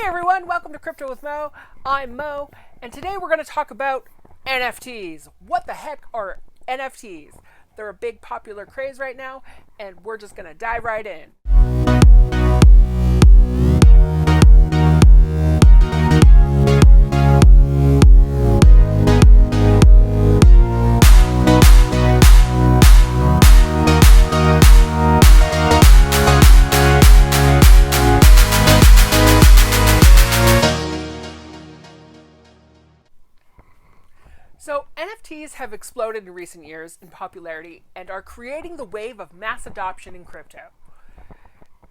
Hey everyone, welcome to Crypto with Mo. I'm Mo, and today we're going to talk about NFTs. What the heck are NFTs? They're a big popular craze right now, and we're just going to dive right in. So NFTs have exploded in recent years in popularity and are creating the wave of mass adoption in crypto.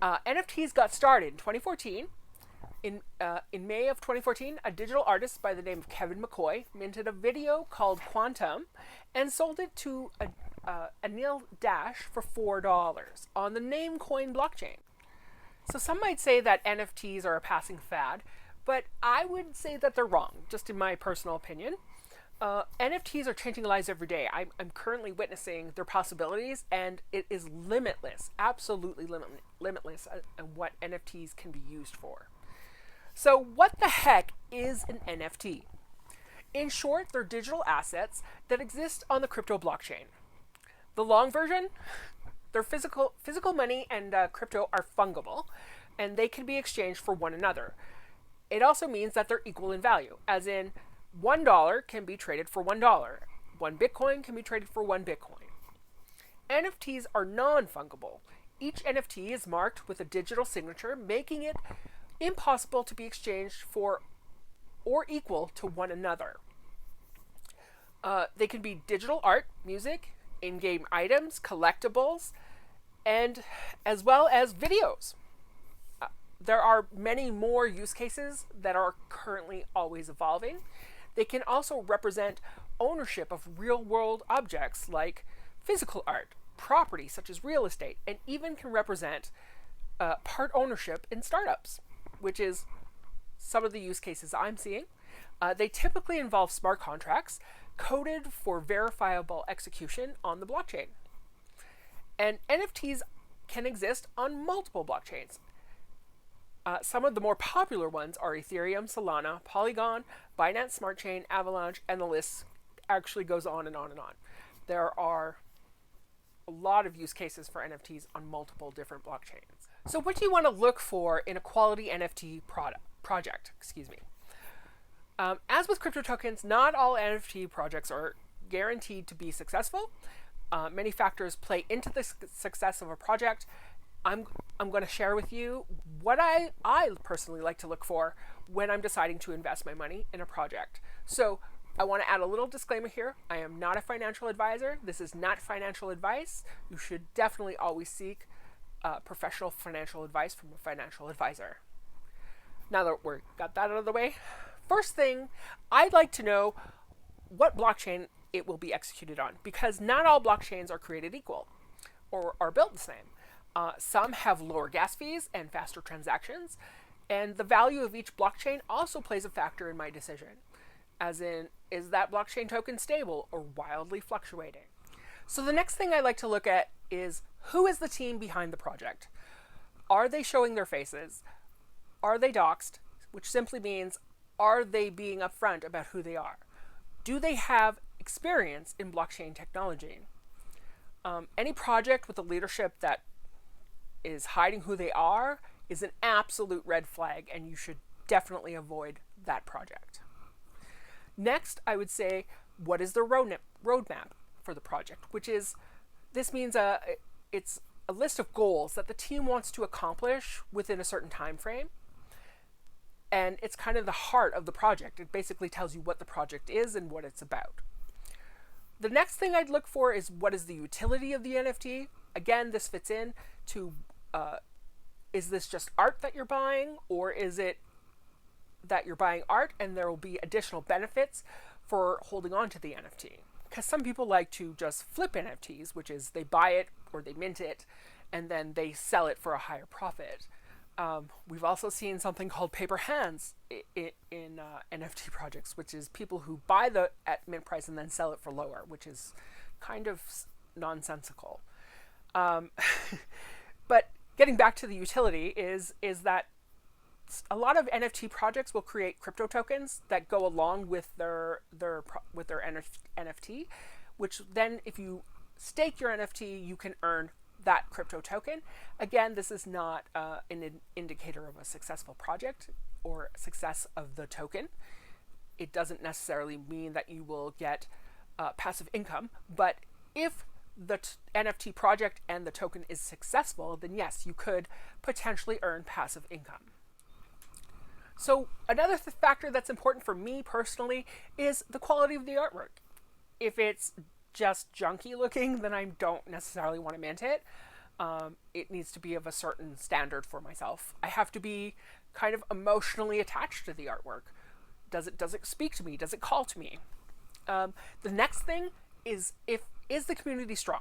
NFTs got started in 2014. In May of 2014, a digital artist by the name of Kevin McCoy minted a video called Quantum and sold it to Anil Dash for $4 on the Namecoin blockchain. So some might say that NFTs are a passing fad, but I would say that they're wrong, just in my personal opinion. NFTs are changing lives every day. I'm currently witnessing their possibilities, and it is limitless, absolutely limitless, what NFTs can be used for. So what the heck is an NFT? In short, they're digital assets that exist on the crypto blockchain. The long version, they're physical money and crypto are fungible, and they can be exchanged for one another. It also means that they're equal in value, as in $1 can be traded for $1. One Bitcoin can be traded for one Bitcoin. NFTs are non-fungible. Each NFT is marked with a digital signature, making it impossible to be exchanged for or equal to one another. They can be digital art, music, in-game items, collectibles, and as well as videos. There are many more use cases that are currently always evolving. They can also represent ownership of real-world objects like physical art, property such as real estate, and even can represent part ownership in startups, which is some of the use cases I'm seeing. They typically involve smart contracts coded for verifiable execution on the blockchain. And NFTs can exist on multiple blockchains. Some of the more popular ones are Ethereum, Solana, Polygon, Binance Smart Chain, Avalanche, and the list actually goes on and on and on. There are a lot of use cases for NFTs on multiple different blockchains. So what do you want to look for in a quality NFT project? As with crypto tokens, not all NFT projects are guaranteed to be successful. Many factors play into the success of a project. I'm going to share with you what I personally like to look for when I'm deciding to invest my money in a project. So I want to add a little disclaimer here. I am not a financial advisor. This is not financial advice. You should definitely always seek professional financial advice from a financial advisor. Now that we got that out of the way, first thing, I'd like to know what blockchain it will be executed on, because not all blockchains are created equal or are built the same. Some have lower gas fees and faster transactions, and the value of each blockchain also plays a factor in my decision, as in, is that blockchain token stable or wildly fluctuating? So the next thing I like to look at is, who is the team behind the project? Are they showing their faces? Are they doxed? Which simply means, are they being upfront about who they are? Do they have experience in blockchain technology? Any project with a leadership that is hiding who they are is an absolute red flag, and you should definitely avoid that project. Next, I would say, what is the roadmap for the project? This means it's a list of goals that the team wants to accomplish within a certain time frame. And it's kind of the heart of the project. It basically tells you what the project is and what it's about. The next thing I'd look for is, what is the utility of the NFT? Again, this fits in to, is this just art that you're buying, or is it that you're buying art and there will be additional benefits for holding on to the NFT? Because some people like to just flip NFTs, which is they buy it or they mint it and then they sell it for a higher profit. We've also seen something called paper hands in NFT projects, which is people who buy at mint price and then sell it for lower, which is kind of nonsensical. But getting back to the utility is that a lot of NFT projects will create crypto tokens that go along with their NFT, which then if you stake your NFT, you can earn that crypto token. Again, this is not an indicator of a successful project or success of the token. It doesn't necessarily mean that you will get passive income, but if the NFT project and the token is successful, then yes, you could potentially earn passive income. So another factor that's important for me personally is the quality of the artwork. If it's just junky looking, then I don't necessarily want to mint it. It needs to be of a certain standard for myself. I have to be kind of emotionally attached to the artwork. Does it speak to me? Does it call to me? The next thing is is the community strong?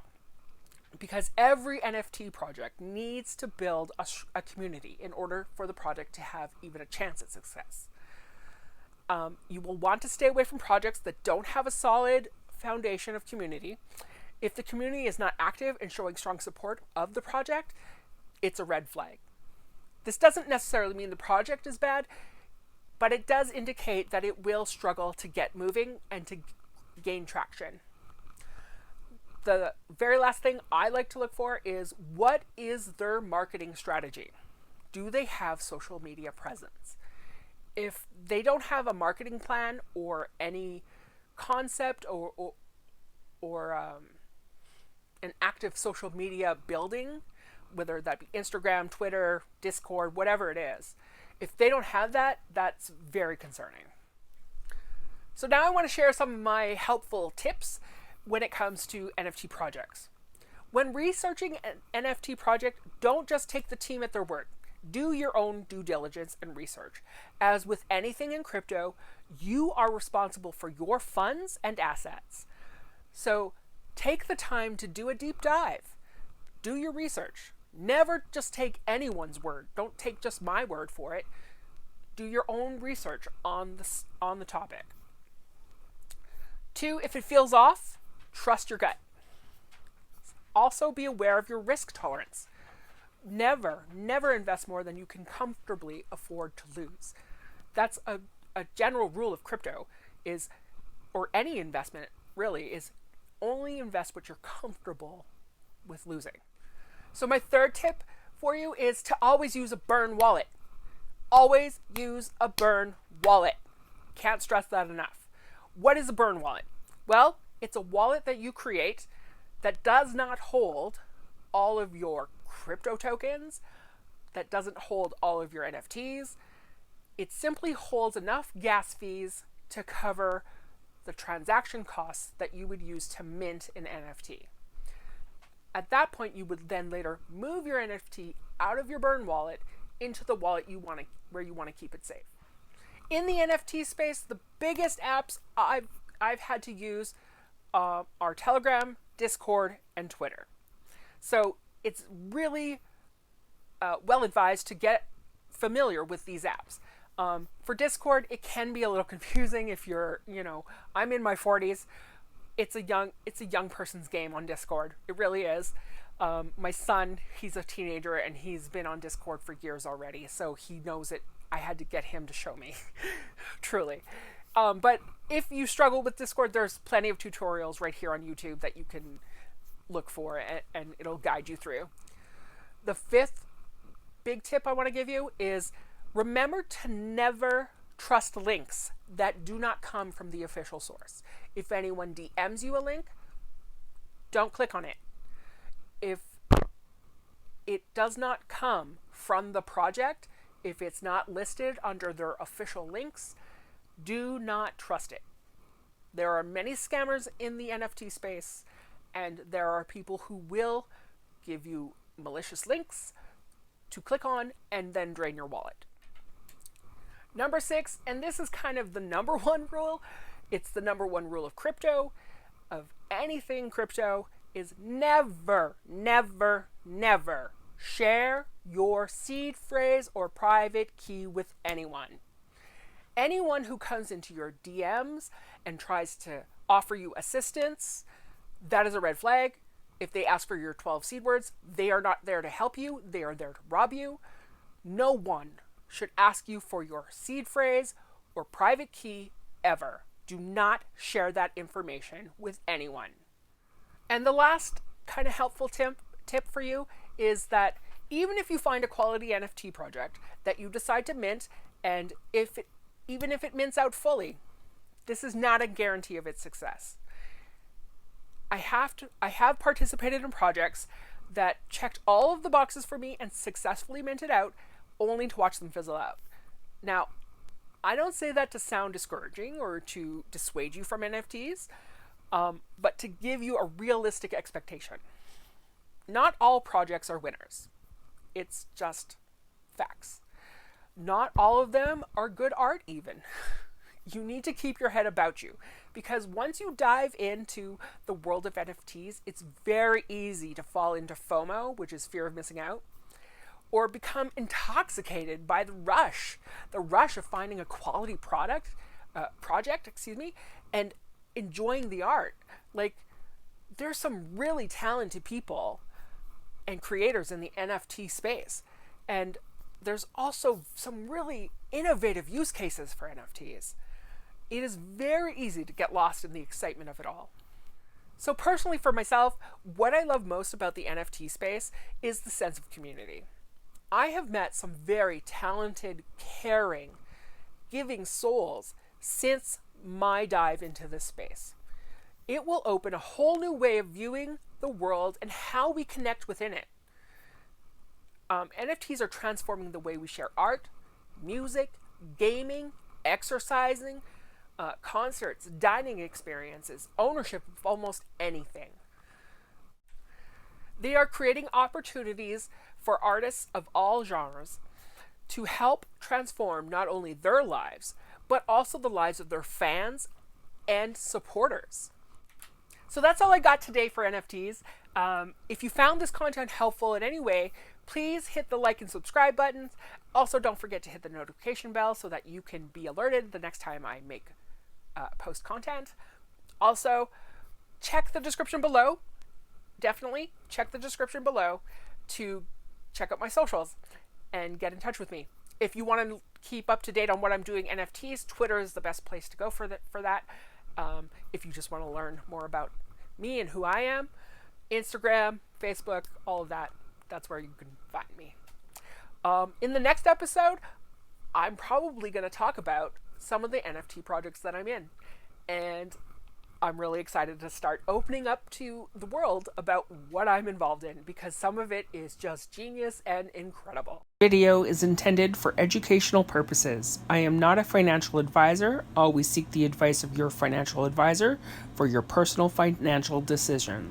Because every NFT project needs to build a community in order for the project to have even a chance at success. You will want to stay away from projects that don't have a solid foundation of community. If the community is not active and showing strong support of the project, it's a red flag. This doesn't necessarily mean the project is bad, but it does indicate that it will struggle to get moving and to gain traction. The very last thing I like to look for is, what is their marketing strategy? Do they have social media presence? If they don't have a marketing plan or any concept or an active social media building, whether that be Instagram, Twitter, Discord, whatever it is, if they don't have that, that's very concerning. So now I want to share some of my helpful tips when it comes to NFT projects. When researching an NFT project, don't just take the team at their word. Do your own due diligence and research. As with anything in crypto, you are responsible for your funds and assets. So take the time to do a deep dive. Do your research. Never just take anyone's word. Don't take just my word for it. Do your own research on the topic. 2, if it feels off, trust your gut. Also be aware of your risk tolerance. Never invest more than you can comfortably afford to lose. That's a general rule of crypto, or any investment really, is only invest what you're comfortable with losing. So my third tip for you is to always use a burn wallet. Always use a burn wallet. Can't stress that enough. What is a burn wallet? Well, it's a wallet that you create that does not hold all of your crypto tokens, that doesn't hold all of your NFTs. It simply holds enough gas fees to cover the transaction costs that you would use to mint an NFT. At that point, you would then later move your NFT out of your burn wallet into the wallet where you want to keep it safe. In the NFT space, the biggest apps I've had to use are Telegram, Discord, and Twitter. So it's really well advised to get familiar with these apps. For Discord, it can be a little confusing if you're, I'm in my 40s. It's a young person's game on Discord. It really is. My son, he's a teenager and he's been on Discord for years already, so he knows it. I had to get him to show me, truly. But if you struggle with Discord, there's plenty of tutorials right here on YouTube that you can look for, and it'll guide you through. The 5th big tip I want to give you is, remember to never trust links that do not come from the official source. If anyone DMs you a link, don't click on it. If it does not come from the project, if it's not listed under their official links, do not trust it. There are many scammers in the NFT space, and there are people who will give you malicious links to click on and then drain your wallet. Number 6, and this is kind of the number one rule, it's the number one rule of crypto, of anything crypto, is never share your seed phrase or private key with anyone. Anyone who comes into your DMs and tries to offer you assistance, that is a red flag. If they ask for your 12 seed words, they are not there to help you. They are there to rob you. No one should ask you for your seed phrase or private key ever. Do not share that information with anyone. And the last kind of helpful tip for you is that even if you find a quality NFT project that you decide to mint, and even if it mints out fully, this is not a guarantee of its success. I have participated in projects that checked all of the boxes for me and successfully minted out, only to watch them fizzle out. Now, I don't say that to sound discouraging or to dissuade you from NFTs, but to give you a realistic expectation. Not all projects are winners. It's just facts. Not all of them are good art even. You need to keep your head about you, because once you dive into the world of NFTs, it's very easy to fall into FOMO, which is fear of missing out, or become intoxicated by the rush of finding a quality project, and enjoying the art. Like, there's some really talented people and creators in the NFT space, and there's also some really innovative use cases for NFTs. It is very easy to get lost in the excitement of it all. So personally for myself, what I love most about the NFT space is the sense of community. I have met some very talented, caring, giving souls since my dive into this space. It will open a whole new way of viewing the world and how we connect within it. NFTs are transforming the way we share art, music, gaming, exercising, concerts, dining experiences, ownership of almost anything. They are creating opportunities for artists of all genres to help transform not only their lives, but also the lives of their fans and supporters. So that's all I got today for NFTs. If you found this content helpful in any way, please hit the like and subscribe buttons. Also, don't forget to hit the notification bell so that you can be alerted the next time I post content. Also, check the description below. Definitely check the description below to check out my socials and get in touch with me. If you want to keep up to date on what I'm doing NFTs, Twitter is the best place to go for that. If you just want to learn more about me and who I am, Instagram, Facebook, all of that, that's where you can find me. In the next episode, I'm probably going to talk about some of the NFT projects that I'm in. And I'm really excited to start opening up to the world about what I'm involved in, because some of it is just genius and incredible. Video is intended for educational purposes. I am not a financial advisor. Always seek the advice of your financial advisor for your personal financial decisions.